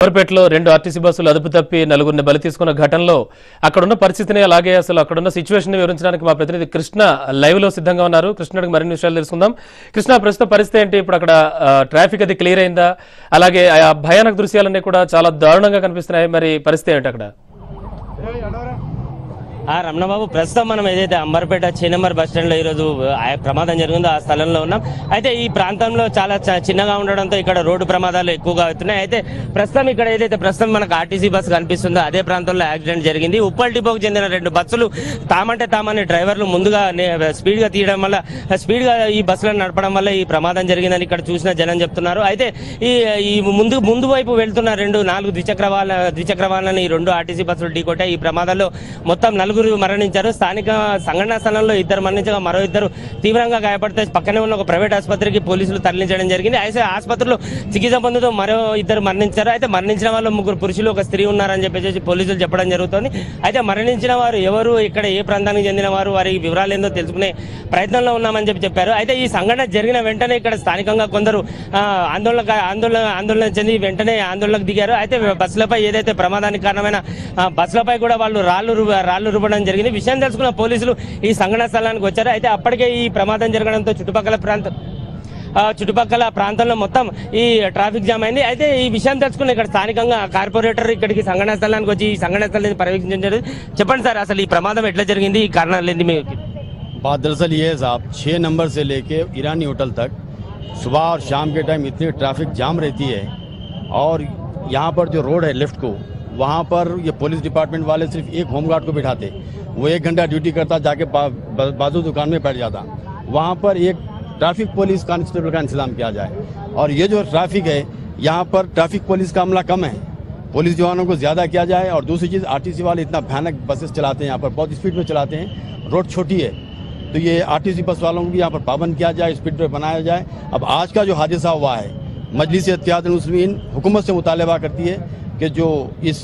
కోర్పేటలో రెండు ఆర్టీసీ బస్సులు అదుపు తప్పి నలుగురిని బలి తీసుకున్న ఘటనలో అక్కడున్న పరిస్థితిని అలాగే అసలు అక్కడున్న సిచ్యువేషన్ వివరించడానికి మా ప్రతినిధి కృష్ణ లైవ్ లో సిద్ధంగా ఉన్నారు. కృష్ణకి మరిన్ని విషయాలు తెలుసుకుందాం. కృష్ణ, ప్రస్తుత పరిస్థితి ఏంటి? ఇప్పుడు అక్కడ ట్రాఫిక్ అది క్లియర్ అయిందా? అలాగే ఆ భయానక దృశ్యాలన్నీ కూడా చాలా దారుణంగా కనిపిస్తున్నాయి. మరి పరిస్థితి ఏంటి అక్కడ? రమణబాబు, ప్రస్తుతం మనం ఏదైతే అంబర్పేట 6 నెంబర్ బస్ స్టాండ్ లో ఈరోజు ప్రమాదం జరిగిందో ఆ స్థలంలో ఉన్నాం. అయితే ఈ ప్రాంతంలో చాలా చిన్నగా ఉండడంతో ఇక్కడ రోడ్డు ప్రమాదాలు ఎక్కువగా అవుతున్నాయి. అయితే ప్రస్తుతం ఇక్కడ ఏదైతే ప్రస్తుతం మనకు ఆర్టీసీ బస్సు కనిపిస్తుందో అదే ప్రాంతంలో యాక్సిడెంట్ జరిగింది. ఉప్పల్ డిపోకు చెందిన 2 బస్సులు తామని డ్రైవర్లు ముందుగా స్పీడ్ గా తీయడం వల్ల స్పీడ్ గా ఈ బస్సులను నడపడం వల్ల ఈ ప్రమాదం జరిగిందని ఇక్కడ చూసిన జనం చెప్తున్నారు. అయితే ఈ ముందు వైపు వెళ్తున్న 4 ద్విచక్ర వాహనాలను ఈ 2 ఆర్టీసీ బస్సులు ఢీకొట్టాయి. ఈ ప్రమాదాల్లో మొత్తం 4 మరణించారు. స్థానిక సంఘటనా స్థలంలో 2 మరణించగా మరో 2 తీవ్రంగా గాయపడితే పక్కనే ఉన్న ఒక ప్రైవేట్ ఆసుపత్రికి పోలీసులు తరలించడం జరిగింది. అయితే ఆసుపత్రిలో చికిత్స పొందుతూ మరో 2 మరణించారు. అయితే మరణించిన వాళ్ళు 3 పురుషులు, 1 స్త్రీ ఉన్నారని చెప్పేసి పోలీసులు చెప్పడం జరుగుతుంది. అయితే మరణించిన వారు ఎవరు, ఇక్కడ ఏ ప్రాంతానికి చెందిన వారు, వారి వివరాలు ఏందో తెలుసుకునే ప్రయత్నంలో ఉన్నామని చెప్పారు. అయితే ఈ సంఘటన జరిగిన వెంటనే ఇక్కడ స్థానికంగా కొందరు ఆందోళన చెంది వెంటనే ఆందోళనకు దిగారు. అయితే బస్సులపై ఏదైతే ప్రమాదానికి కారణమైన బస్సులపై కూడా వాళ్ళు రాళ్లు రుబ్బడం జరిగింది. విషయం తెలుసుకున్న పోలీసులు ఈ సంఘటన స్థలానికి వచ్చారు. అయితే అప్పటికే ఈ ప్రమాదం జరగడంతో చుట్టుపక్కల ప్రాంతంలో మొత్తం ఈ ట్రాఫిక్ జామ్ అయింది. అయితే ఈ విషయం తెలుసుకున్న ఇక్కడ స్థానికంగా కార్పొరేటర్ ఇక్కడికి సంఘటన స్థలానికి వచ్చి ఈ సంఘటన స్థలాన్ని పర్యవేక్షించారు. చెప్పండి సార్, అసలు ఈ ప్రమాదం ఎట్లా జరిగింది, ఈ కారణాలు ఏంటి మీకు? बात दरअसल ये है साहब, 6 नंबर से लेके ईरानी होटल तक सुबह और शाम के टाइम इतनी ट्रैफिक जाम रहती है और यहाँ पर जो रोड है लेफ्ट को, वहाँ पर ये पुलिस डिपार्टमेंट वाले सिर्फ एक होमगार्ड को बिठाते, वो 1 घंटा ड्यूटी करता, जाके बाजू दुकान में बैठ जाता। वहाँ पर एक ट्रैफिक पुलिस कांस्टेबल का इंतजाम किया जाए। और ये जो ट्रैफिक है, यहाँ पर ट्रैफिक पुलिस का अमला कम है, पुलिस जवानों को ज़्यादा किया जाए। और दूसरी चीज़, आरटीसी वाले इतना भयानक बसेस चलाते हैं, यहाँ पर बहुत स्पीड में चलाते हैं, रोड छोटी है, तो ये आरटीसी बस वालों को भी यहाँ पर पाबंद किया जाए, स्पीड ब्रेकर बनाया जाए। अब आज का जो हादसा हुआ है, मजलिस इत्तेहादुल मुस्लिमीन हुकूमत से मुतालबा करती है कि जो इस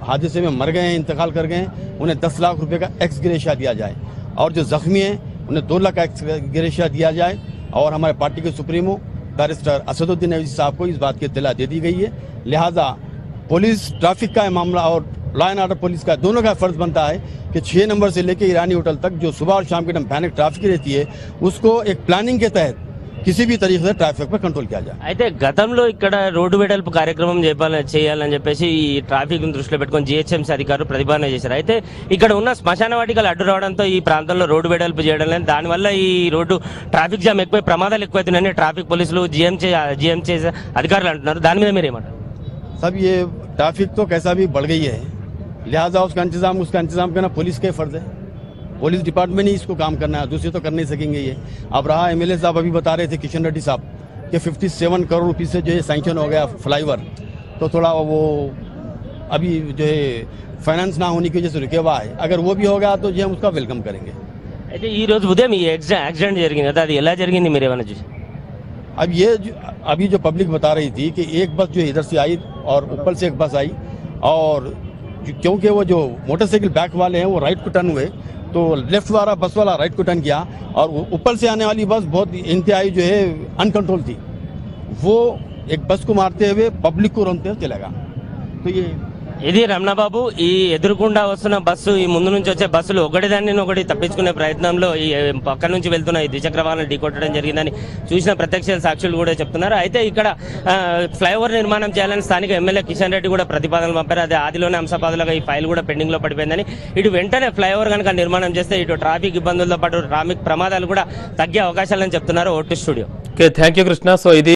हादसे में मर गए हैं, इंतकाल कर गए हैं, उन्हें 10 लाख रुपए का एक्स ग्रेशिया दिया जाए, और जो जख्मी हैं उन्हें 2 लाख का एक्स ग्रेशिया दिया जाए। और हमारे पार्टी के सुप्रीमो बैरिस्टर असदुद्दीन अवीसी साहब को इस बात की इत्तला दे दी गई है। लिहाजा पुलिस ट्रैफिक का मामला और लॉ एंड ऑर्डर पुलिस का दोनों का फर्ज बनता है कि 6 नंबर से लेकर ईरानी होटल तक जो सुबह और शाम के टाइम भयानक ट्रैफिक रहती है, उसको एक प्लानिंग के तहत किसी भी तरीके से ट्रैफिक पर कंट्रोल किया जाए। అయితే గతంలో ఇక్కడ రోడ్డు వెడల్పు కార్యక్రమం చేయాలని చెప్పేసి ఈ ట్రాఫిక్ దృష్టిలో పెట్టుకొని జిహెచ్ఎంసీ అధికారులు ప్రతిపాదన చేశారు. అయితే ఇక్కడ ఉన్న శ్మశాన వాటికలు అడ్డు రావడంతో ఈ ప్రాంతంలో రోడ్డు వెడల్పు చేయడం లేదు. దానివల్ల ఈ రోడ్డు ట్రాఫిక్ జామ్ ఎక్కువ, ప్రమాదాలు ఎక్కువైతున్నాయని ట్రాఫిక్ పోలీసులు జిహెచ్ఎంసీ అధికారులు అంటున్నారు. దాని మీద మీరు ఏమంటారు? सब ये ट्रैफिक तो कैसा भी बढ़ गई है, लिहाजा उसका इंतजाम करना पुलिस के फर्ज है। पुलिस डिपार्टमेंट ही इसको काम करना है, दूसरे तो कर नहीं सकेंगे ये। अब रहा एमएलए साहब अभी बता रहे थे, किशन रेड्डी साहब, कि 57 करोड़ रुपये से जो है सैंक्शन हो गया फ्लाईओवर, तो थोड़ा वो अभी जो है फाइनेंस ना होने की वजह से रुके हुआ है। अगर वो भी होगा तो जो हम उसका वेलकम करेंगे। అయితే ఈ రోజు ఉదయం ఈ యాక్సిడెంట్ జరిగింది కదా, అది ఎలా జరిగింది మీరు ఏమైనా చూసి? अब ये अभी जो पब्लिक बता रही थी कि एक बस जो इधर से आई और ऊपर से एक बस आई, और क्योंकि वो जो मोटरसाइकिल बैक वाले हैं वो राइट को टर्न हुए, तो लेफ्ट वाला बस वाला राइट को टर्न किया, और ऊपर से आने वाली बस बहुत इंतहाई जो है अनकंट्रोल थी, वो एक बस को मारते हुए पब्लिक को रोकते हुए चलेगा। तो ये ఇది రమణబాబు, ఈ ఎదురుకుండా వస్తున్న బస్సు, ఈ ముందు నుంచి వచ్చే బస్సులు ఒకటి తప్పించుకునే ప్రయత్నంలో ఈ పక్క నుంచి వెళ్తున్న ఈ ద్విచక్ర వాహనాలు ఢీకొట్టడం జరిగిందని చూసిన ప్రత్యక్ష సాక్షులు కూడా చెప్తున్నారు. అయితే ఇక్కడ ఫ్లైఓవర్ నిర్మాణం చేయాలని స్థానిక ఎమ్మెల్యే కిషన్ రెడ్డి కూడా ప్రతిపాదనలు పంపారు. అది ఆదిలోనే అంశపాదులుగా ఈ ఫైల్ కూడా పెండింగ్ లో పడిపోయిందని, ఇటు వెంటనే ఫ్లైఓవర్ కనుక నిర్మాణం చేస్తే ఇటు ట్రాఫిక్ ఇబ్బందులతో పాటు ట్రాఫిక్ ప్రమాదాలు కూడా తగ్గే అవకాశాలని చెప్తున్నారు. Vote studio. Thank you Krishna. So ఇది